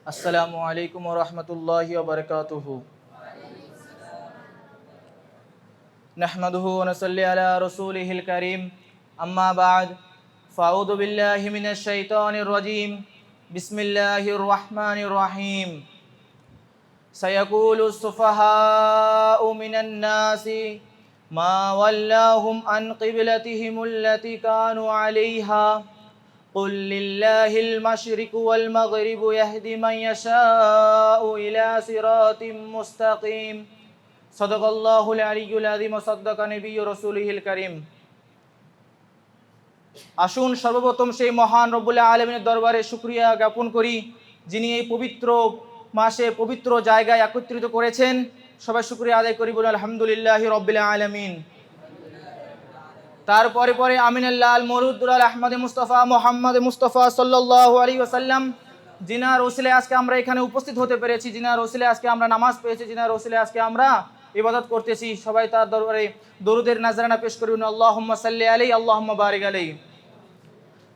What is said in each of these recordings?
আসসালামু আলাইকুম ওয়া রাহমাতুল্লাহি ওয়া বারাকাতুহু। নাহমাদুহু ওয়া নুসাল্লি আলা রাসূলিহিল কারীম। আম্মা বা'দ। ফাআউযু বিল্লাহি মিনাশ শাইতানির রাজীম। বিসমিল্লাহির রাহমানির রাহিম। সায়াকুলু সুফাহাউ মিনান নাসি মা ওয়াল্লাহুম আন কিবলাতিহিমুল্লাতী কানু আলাইহা قل لله المشرق والمغرب يهدي من يشاء إلى صراط مستقيم صدق الله العلي العظيم وصدق نبي رسوله الكريم। আসুন সর্বপ্রথম সেই মহান রব্বুল আলামিনের দরবারে শুকরিয়া জ্ঞাপন করি, যিনি এই পবিত্র মাসে পবিত্র জায়গায় একত্রিত করেছেন। সবাই শুকরিয়া আদায় করি, বলুন আলহামদুলিল্লাহি রাব্বিল আলামিন। তারপরে পরে আমিনুল্লাহ আল মরুদুল আহমদ মুস্তফা মোহাম্মদ মুস্তফা সাল্লাল্লাহু আলাইহি ওয়াসাল্লাম, জিনার ওসিলায় আজকে আমরা এখানে উপস্থিত হতে পেরেছি, জিনার ওসিলায় আজকে আমরা নামাজ পেয়েছি, জিনার ওসিলায় আজকে আমরা ইবাদত করতেছি। সবাই তার দরবারে দরুদের নাজরানা পেশ করুন, আল্লাহুম্মা সাল্লি আলাইহি আল্লাহুম্মা বারিক আলাইহি।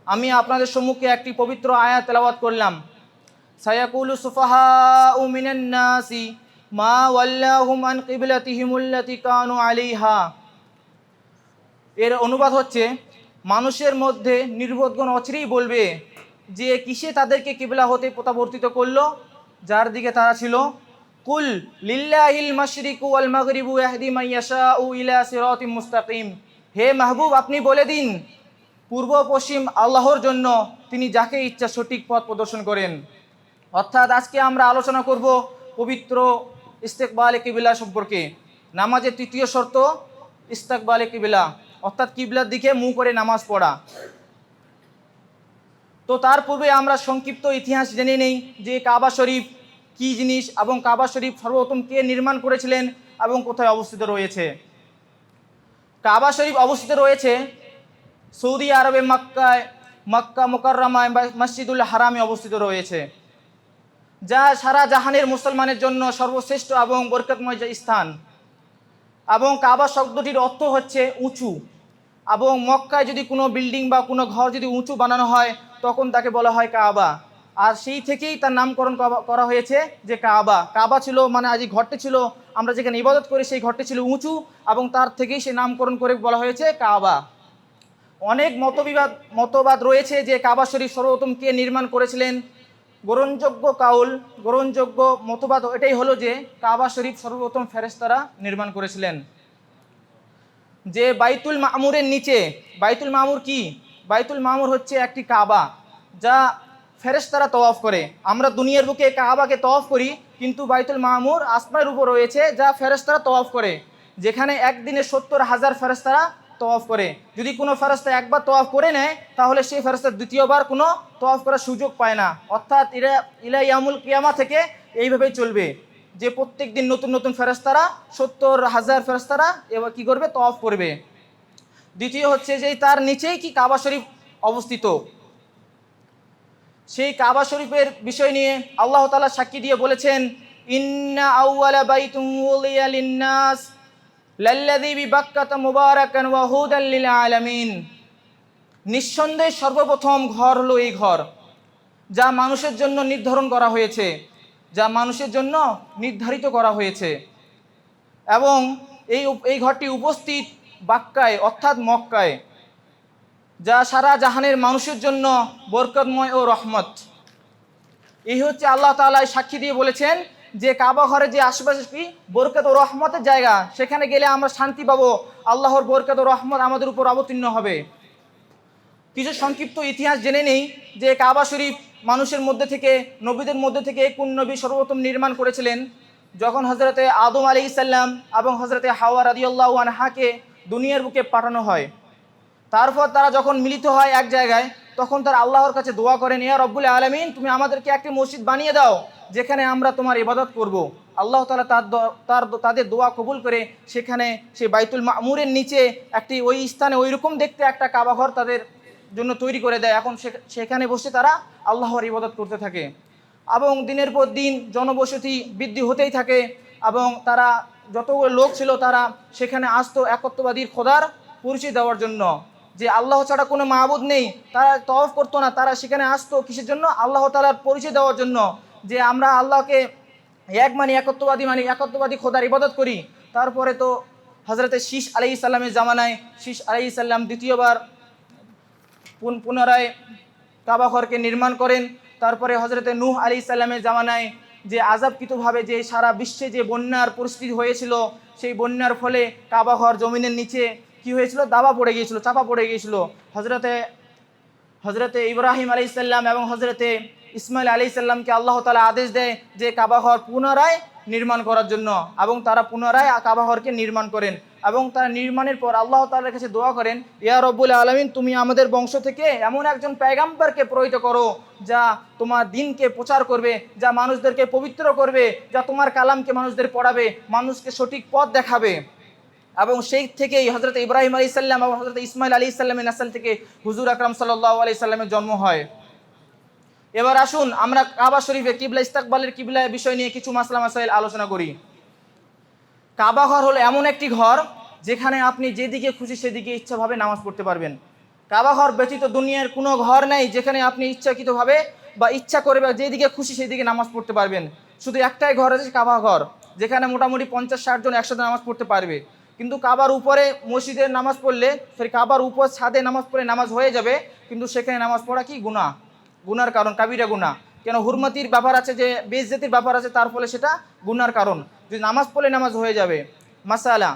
আমি আপনাদের সম্মুখে একটি পবিত্র আয়াত তেলাওয়াত করলাম। সায়াকুলু সুফাহাউ মিনান নাসি মা ওয়াল্লাহুম আন কিবলাতিহিমুল্লাতী কানু আলাইহা। এর অনুবাদ হচ্ছে, মানুষের মধ্যে নির্বোধগণ অচিরেই বলবে যে কিসে তাদেরকে কিবলা হতে প্রত্যাবর্তিত করলো, যার দিকে তারা ছিল। কুল লিল্লাহিল মাশরিকু ওয়াল মাগরিবু ইয়াহদি মান ইয়াশাউ ইলা সিরাতিম মুস্তাকিম। হে মাহবুব, আপনি বলে দিন, পূর্ব পশ্চিম আল্লাহর জন্য, তিনি যাকে ইচ্ছা সঠিক পথ প্রদর্শন করেন। অর্থাৎ আজকে আমরা আলোচনা করব পবিত্র ইস্তেকবালে কিবলা সম্পর্কে। নামাজের তৃতীয় শর্ত ইস্তেকবালে কিবলা, অর্থাৎ কিবলার দিকে মুখ করে নামাজ পড়া। তো তার পূর্বে আমরা সংক্ষিপ্ত ইতিহাস জেনে নেই যে কাবা শরীফ কী জিনিস এবং কাবা শরীফ সর্বপ্রথম কে নির্মাণ করেছিলেন এবং কোথায় অবস্থিত রয়েছে। কাবা শরীফ অবস্থিত রয়েছে সৌদি আরবে মক্কা মুকাররমায় মসজিদুল হারামে অবস্থিত রয়েছে, যা সারা জাহানের মুসলমানের জন্য সর্বশ্রেষ্ঠ এবং বরকতময় স্থান। এবং কাবা শব্দটির অর্থ হচ্ছে উঁচু, এবং মক্কায় যদি কোনো বিল্ডিং বা কোনো ঘর যদি উঁচু বানানো হয় তখন তাকে বলা হয় কাবা। আর সেই থেকেই তার নামকরণ করা হয়েছে যে কাবা। কাবা ছিল মানে আজ ঘরটি ছিল, আমরা যেখানে ইবাদত করি সেই ঘরটি ছিল উঁচু, এবং তার থেকেই সে নামকরণ করে বলা হয়েছে কাবা। অনেক মতবাদ রয়েছে যে কাবা শরীফ সর্বপ্রথম কে নির্মাণ করেছিলেন। গ্রহণযোগ্য মতবাদ এটাই হলো যে কাবা শরীফ সর্বপ্রথম ফেরেশতারা নির্মাণ করেছিলেন। যে বাইতুল মামুরের নিচে, বাইতুল মামুর কি? বাইতুল মামুর হচ্ছে একটি কাবা যা ফেরেশতারা তওয়াফ করে। আমরা দুনিয়ার বুকে কাবাকে তওয়াফ করি, কিন্তু বাইতুল মামুর আসমানের উপর রয়েছে যা ফেরেশতারা তওয়াফ করে, যেখানে একদিনে 70,000 ফেরেশতারা তওয়াফ করে। যদি কোনো ফেরেশতা একবার তওয়াফ করে নেয় তাহলে সেই ফেরেশতা দ্বিতীয়বার কোনো তওয়াফ করার সুযোগ পায় না। অর্থাৎ ইলা ইয়ামুল কিয়ামা থেকে এইভাবেই চলবে যে প্রত্যেক দিন নতুন নতুন ফেরেশতারা 70,000 ফেরেশতারা এবার কী করবে? তওয়াফ করবে। দ্বিতীয় হচ্ছে যে তার নিচেই কি কাবা শরীফ অবস্থিত। সেই কাবা শরীফের বিষয় নিয়ে আল্লাহ তাআলা সাক্ষী দিয়ে বলেছেন, ইন্না আউওয়ালা বাইতুন উযিয়া লিন-নাস লাল্লাযী বিবাক্কাতা মুবারাকান ওয়া হুদাল লিল আলামিন। নিঃসন্দেহে সর্বপ্রথম ঘর হলো এই ঘর, যা মানুষের জন্য নির্ধারণ করা হয়েছে, যা মানুষের জন্য নির্ধারিত করা হয়েছে। এবং এই ঘরটি উপস্থিত বাক্কায় অর্থাৎ মক্কায়, যা সারা জাহানের মানুষের জন্য বরকতময় ও রহমত। এই হচ্ছে আল্লাহ তাআলা সাক্ষী দিয়ে বলেছেন যে কাবা ঘরের যে আশেপাশে কি বরকত ও রহমতের জায়গা, সেখানে গেলে আমরা শান্তি পাবো, আল্লাহর বরকত ও রহমত আমাদের উপর অবতীর্ণ হবে। কিছু সংক্ষিপ্ত ইতিহাস জেনে নেই যে কাবা শরীফ মানুষের মধ্যে থেকে, নবীদের মধ্যে থেকে কোন নবী সর্বপ্রথম নির্মাণ করেছিলেন। যখন হজরতে আদম আলাইহিস সালাম এবং হজরতে হাওয়া রাদিয়াল্লাহু আনহাকে দুনিয়ার বুকে পাঠানো হয়, তারপর তারা যখন মিলিত হয় এক জায়গায়, তখন তারা আল্লাহর কাছে দোয়া করেন, ইয়া রব্বুল আলামিন, তুমি আমাদেরকে একটি মসজিদ বানিয়ে দাও যেখানে আমরা তোমার ইবাদত করব। আল্লাহ তাআলা তাদের দোয়া কবুল করে সেখানে সেই বাইতুল মামুরের নিচে একটি ওই স্থানে ওই রকম দেখতে একটা কাবা ঘর তাদের জন্য তৈরি করে দেয়। এখন সেখানে বসে তারা আল্লাহর ইবাদত করতে থাকে, এবং দিনের পর দিন জনবসতি বৃদ্ধি হতেই থাকে, এবং তারা যতগুলো লোক ছিল তারা সেখানে আসতো একত্ববাদীর খোদার পরিচয় দেওয়ার জন্য, যে আল্লাহ ছাড়া কোনো মাবুদ নেই। তারা তওয়াফ করতো না, তারা সেখানে আসতো কিসের জন্য? আল্লাহ তাআলার পরিচয় দেওয়ার জন্য, যে আমরা আল্লাহকে এক মানি, একত্ববাদী খোদার ইবাদত করি। তারপরে তো হজরতে শীষ আলাইহিস সালামের জামানায় শীষ আলাইহিস সালাম দ্বিতীয়বার পুনরায় কাবা ঘরকে নির্মাণ করেন। তারপরে হজরতে নূহ আলাইহিস সালামের জামানায় যে আযাবকৃতভাবে যে সারা বিশ্বে যে বন্যার পরিস্থিতি হয়েছিল, সেই বন্যার ফলে কাবা ঘর জমিনের নিচে কি হয়েছিল, দাবা পড়ে গিয়েছিল, চাপা পড়ে গিয়েছিল। হজরতে ইব্রাহিম আলাইহিস সালাম এবং হজরতে ইসমাইল আলাইহিস সালামকে আল্লাহ তাআলা আদেশ দেয় যে কাবা ঘর পুনরায় নির্মাণ করার জন্য, এবং তারা পুনরায় কাবা ঘরকে নির্মাণ করেন। এবং তারা নির্মাণের পর আল্লাহ তাআলার কাছে দোয়া করেন, ইয়া রব্বুল আলামিন, তুমি আমাদের বংশ থেকে এমন একজন পয়গম্বরকে প্রেরিত করো যা তোমার দ্বীনকে প্রচার করবে, যা মানুষদেরকে পবিত্র করবে, যা তোমার কালামকে মানুষদের পড়াবে, মানুষকে সঠিক পথ দেখাবে। এবং সেই থেকেই হজরত ইব্রাহিম আলাইহিস সালাম এবং হজরত ইসমাইল আলাইহিস সালামের নাসল থেকে হুজুর আকরাম সাল্লাল্লাহু আলাইহি সাল্লামের জন্ম হয়। এবার আসুন আমরা কাবা শরীফে কিবলা ইস্তেকবালের কিবলা বিষয় নিয়ে কিছু মাসলা মাসাইল আলোচনা করি। কাবা ঘর হলো এমন একটি ঘর যেখানে আপনি যেদিকে খুশি সেদিকে ইচ্ছাভাবে নামাজ পড়তে পারবেন। কাবা ঘর ব্যতীত দুনিয়ার কোনো ঘর নাই যেখানে আপনি ইচ্ছাকৃতভাবে বা ইচ্ছা করে বা যেদিকে খুশি সেদিকে নামাজ পড়তে পারবেন। শুধু একটাই ঘর আছে, কাবা ঘর, যেখানে মোটামুটি 50-60 জন একসাথে নামাজ পড়তে পারবে। কিন্তু কাবার উপরে মসজিদের নামাজ পড়লে, কাবার উপর ছাদে নামাজ পড়লে নামাজ হয়ে যাবে, কিন্তু সেখানে নামাজ পড়া কি গুনাহ, গুনার কারণ, কাবিরা গুনাহ। কেন, হুরমতির ব্যাপার আছে, যে বেইজ্জতির ব্যাপার আছে, তার ফলে সেটা গুনার কারণ। যদি নামাজ পড়লে নামাজ হয়ে যাবে। মাসালা,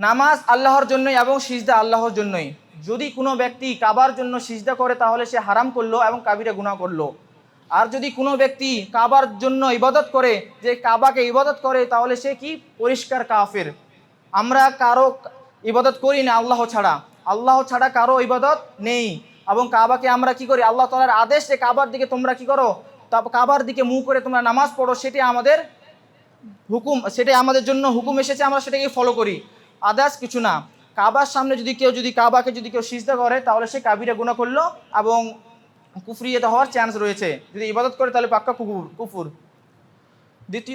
নামাজ আল্লাহর জন্যই এবং সিজদা আল্লাহর জন্যই। যদি কোনো ব্যক্তি কাবার জন্য সিজদা করে তাহলে সে হারাম করলো এবং কাবিরা গুনাহ করলো। আর যদি কোনো ব্যক্তি কাবার জন্য ইবাদত করে, যে কাবাকে ইবাদত করে, তাহলে সে কি, পরিষ্কার কাফের। আমরা কারো ইবাদত করি না আল্লাহ ছাড়া, আল্লাহ ছাড়া কারো ইবাদত নেই। এবং কাবাকে আমরা কি করি, আল্লাহ তাআলার আদেশ যে কাবার দিকে তোমরা কি করো, কাবার দিকে মুখ করে তোমরা নামাজ পড়ো, সেটি আমাদের হুকুম, সেটাই আমাদের জন্য হুকুম এসেছে, আমরা সেটাকে ফলো করি, আদার্স কিছু না। কাবার সামনে যদি কাবাকে কেউ সিজদা করে তাহলে সে কাবিরা গুনাহ করলো এবং কুফরিয়ত হওয়ার চান্স রয়েছে। যদি ইবাদত করে তাহলে পাক্কা কুফর।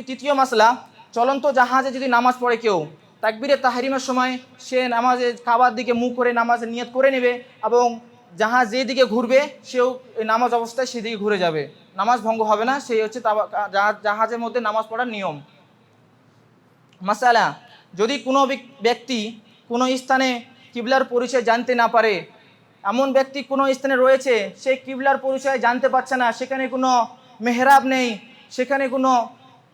তৃতীয় মাসলা, চলন্ত জাহাজে যদি নামাজ পড়ে কেউ, তাকবীরে তাহরিমের সময় সে নামাজে কাবার দিকে মুখ করে নামাজের নিয়ত করে নেবে, এবং জাহাজ যেদিকে ঘুরবে সেও নামাজ অবস্থায় সেদিকে ঘুরে যাবে, নামাজ ভঙ্গ হবে না। সেই হচ্ছে জাহাজের মধ্যে নামাজ পড়ার নিয়ম। মাসালা, যদি কোনো ব্যক্তি কোনো স্থানে কিবলার পরিচয় জানতে না পারে, এমন ব্যক্তি কোনো স্থানে রয়েছে, সে কিবলার পরিচয় জানতে পারছে না, সেখানে কোনো মেহরাব নেই, সেখানে কোনো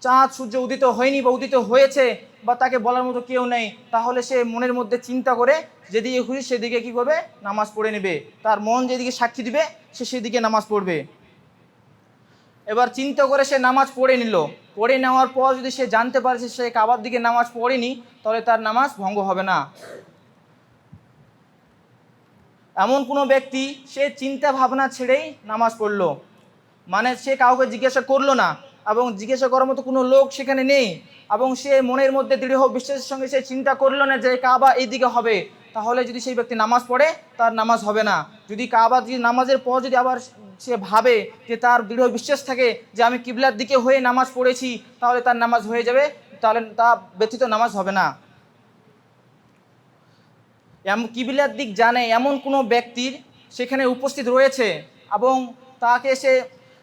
চাঁদ সূর্য উদিত হয়নি বা উদিত হয়েছে, বা তাকে বলার মতো কেউ নেই, তাহলে সে মনের মধ্যে চিন্তা করে যেদিকে খুশি সেদিকে কী করবে, নামাজ পড়ে নেবে। তার মন যেদিকে সাক্ষী দিবে সে সেদিকে নামাজ পড়বে। এবার চিন্তা করে সে নামাজ পড়ে নিল, পড়ে নেওয়ার পর যদি সে জানতে পারে সে কাবার দিকে নামাজ পড়েনি, তাহলে তার নামাজ ভঙ্গ হবে না। এমন কোনো ব্যক্তি সে চিন্তা ভাবনা ছেড়েই নামাজ পড়লো, মানে সে কাউকে জিজ্ঞাসা করলো না, এবং জিজ্ঞাসা করার মতো কোনো লোক সেখানে নেই, এবং সে মনের মধ্যে দৃঢ় বিশ্বাসের সঙ্গে সে চিন্তা করলো না যে কাবা এই দিকে হবে, তাহলে যদি সেই ব্যক্তি নামাজ পড়ে তার নামাজ হবে না। যদি নামাজের পর যদি আবার সে ভাবে যে তার দৃঢ় বিশ্বাস থাকে যে আমি কিবলার দিকে হয়ে নামাজ পড়েছি, তাহলে তার নামাজ হয়ে যাবে, তাহলে তা ব্যতীত নামাজ হবে না। কিবলার দিক জানে এমন কোনো ব্যক্তির সেখানে উপস্থিত রয়েছে, এবং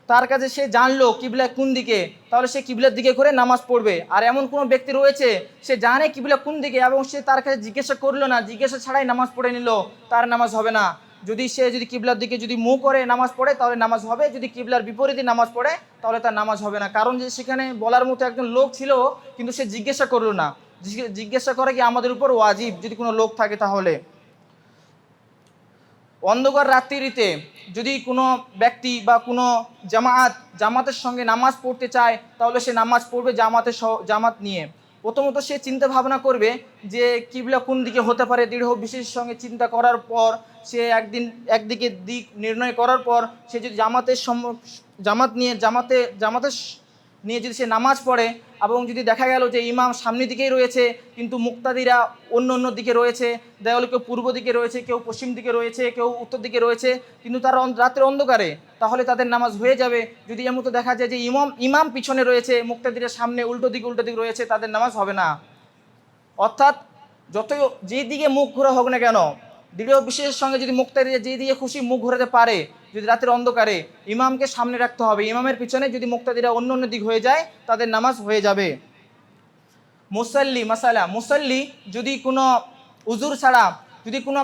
তার কাছে সে জানলো কিবলা কোন দিকে, তাহলে সে কিবলার দিকে করে নামাজ পড়বে। আর এমন কোনো ব্যক্তি রয়েছে সে জানে কিবলা কোন দিকে, এবং সে তার কাছে জিজ্ঞাসা করলো না, জিজ্ঞাসা ছাড়াই নামাজ পড়ে নিল, তার নামাজ হবে না। যদি কিবলার দিকে মুখ করে নামাজ পড়ে তাহলে নামাজ হবে, যদি কিবলার বিপরীতে নামাজ পড়ে তাহলে তার নামাজ হবে না। কারণ যে সেখানে বলার মতো একজন লোক ছিল, কিন্তু সে জিজ্ঞাসা করলো না। জিজ্ঞাসা করা কি আমাদের উপর ওয়াজিব যদি কোনো লোক থাকে। তাহলে অন্ধকার রাত্রিতে যদি কোনো ব্যক্তি বা কোনো জামাতের সঙ্গে নামাজ পড়তে চায়, তাহলে সে নামাজ পড়বে জামাত নিয়ে। প্রথমত সে চিন্তা ভাবনা করবে যে কিবলা কোন দিকে হতে পারে, দৃঢ় বিশ্বাসের সঙ্গে চিন্তা করার পর সে একদিকে দিক নির্ণয় করার পর সে যদি জামাত নিয়ে যদি সে নামাজ পড়ে, এবং যদি দেখা গেল যে ইমাম সামনের দিকেই রয়েছে কিন্তু মুক্তাদিরা অন্য দিকে রয়েছে, দেখা গেল কেউ পূর্ব দিকে রয়েছে, কেউ পশ্চিম দিকে রয়েছে, কেউ উত্তর দিকে রয়েছে, কিন্তু তারা রাতের অন্ধকারে, তাহলে তাদের নামাজ হয়ে যাবে। যদি এমন তো দেখা যায় যে ইমাম পিছনে রয়েছে, মুক্তাদিরা সামনে উল্টো দিকে রয়েছে, তাদের নামাজ হবে না। অর্থাৎ যেদিকে মুখ ঘোরা হোক না কেন, দৃঢ় বিশ্বাসের সঙ্গে যদি মুক্তাদিরা যেদিকে খুশি মুখ ঘোরাতে পারে, যদি রাতের অন্ধকারে ইমামকে সামনে রাখতে হবে, ইমামের পিছনে যদি মুক্তাদিরা অন্য অন্য দিক হয়ে যায় তাদের নামাজ হয়ে যাবে। মুসাল্লি মাসালা, মুসাল্লি যদি কোনো উজুর ছাড়া, যদি কোনো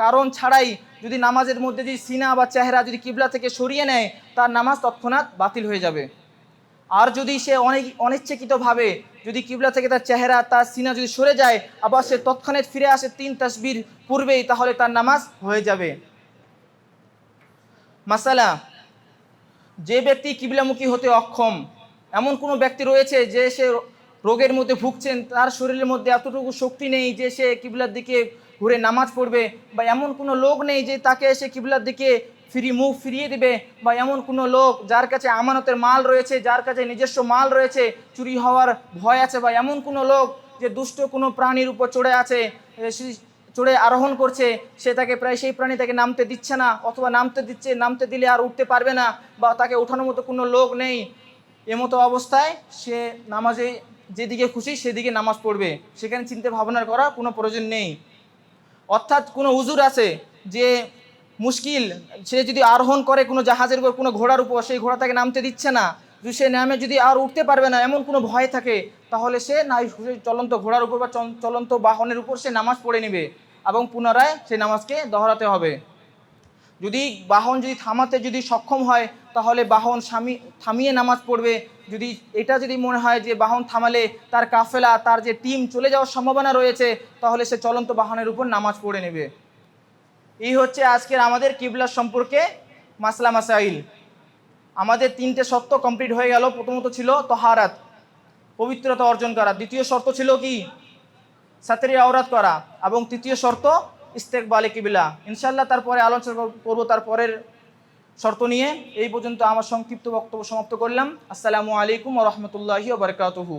কারণ ছাড়াই যদি নামাজের মধ্যে যদি সিনা বা চেহারা যদি কিবলা থেকে সরিয়ে নেয়, তার নামাজ তৎক্ষণাৎ বাতিল হয়ে যাবে। আর যদি সে অনিচ্ছাকৃতভাবে যদি কিবলা থেকে তার চেহারা তার সিনা যদি সরে যায়, আবার সে তৎক্ষণাৎ ফিরে আসে 3 তাসবির পূর্বেই, তাহলে তার নামাজ হয়ে যাবে। মাসালা, যে ব্যক্তি কিবলামুখী হতে অক্ষম, এমন কোনো ব্যক্তি রয়েছে যে সে রোগের মধ্যে ভুগছেন, তার শরীরের মধ্যে এতটুকু শক্তি নেই যে সে কিবলার দিকে ঘুরে নামাজ পড়বে, বা এমন কোনো লোক নেই যে তাকে সে কিবলার দিকে মুখ ফিরিয়ে দেবে, বা এমন কোনো লোক যার কাছে আমানতের মাল রয়েছে, যার কাছে নিজস্ব মাল রয়েছে, চুরি হওয়ার ভয় আছে, বা এমন কোনো লোক যে দুষ্ট কোনো প্রাণীর উপর চড়ে আছে, চড়ে আরোহণ করছে, সে তাকে প্রায় সেই প্রাণী তাকে নামতে দিচ্ছে না, অথবা নামতে দিলে আর উঠতে পারবে না, বা তাকে ওঠানোর মতো কোনো লোক নেই, এমতো অবস্থায় সে নামাজে যেদিকে খুশি সেদিকে নামাজ পড়বে, সেখানে চিন্তা ভাবনার করার কোনো প্রয়োজন নেই। অর্থাৎ কোনো উজুর আছে যে মুশকিল, সে যদি আরোহণ করে কোনো জাহাজের উপর, কোনো ঘোড়ার উপর, সেই ঘোড়া তাকে নামতে দিচ্ছে না, যদি সে নামে যদি আর উঠতে পারবে না এমন কোনো ভয় থাকে, তাহলে সে না চলন্ত ঘোড়ার উপর বা চলন্ত বাহনের উপর সে নামাজ পড়ে নেবে এবং পুনরায় সে নামাজকে দোহরাতে হবে। যদি বাহন যদি থামাতে যদি সক্ষম হয়, তাহলে বাহন থামিয়ে নামাজ পড়বে। যদি মনে হয় যে বাহন থামালে তার কাফেলা, তার যে টিম চলে যাওয়ার সম্ভাবনা রয়েছে, তাহলে সে চলন্ত বাহনের উপর নামাজ পড়ে নেবে। এই হচ্ছে আজকের আমাদের কিবলা সম্পর্কে মাসলা মাসাইল। আমাদের 3টে শর্ত কমপ্লিট হয়ে গেল। প্রথমত ছিল তহারাত, পবিত্রতা অর্জন করা। দ্বিতীয় শর্ত ছিল কি? সাতরে আওরাত করা। এবং তৃতীয় শর্ত ইস্তেকবালে কিবলা। ইনশাআল্লাহ তারপরে আলোচনা করব তারপরের শর্ত নিয়ে। এই পর্যন্ত আমার সংক্ষিপ্ত বক্তব্য সমাপ্ত করলাম। আসসালামু আলাইকুম ওয়া রাহমাতুল্লাহি ওয়া বারাকাতুহু।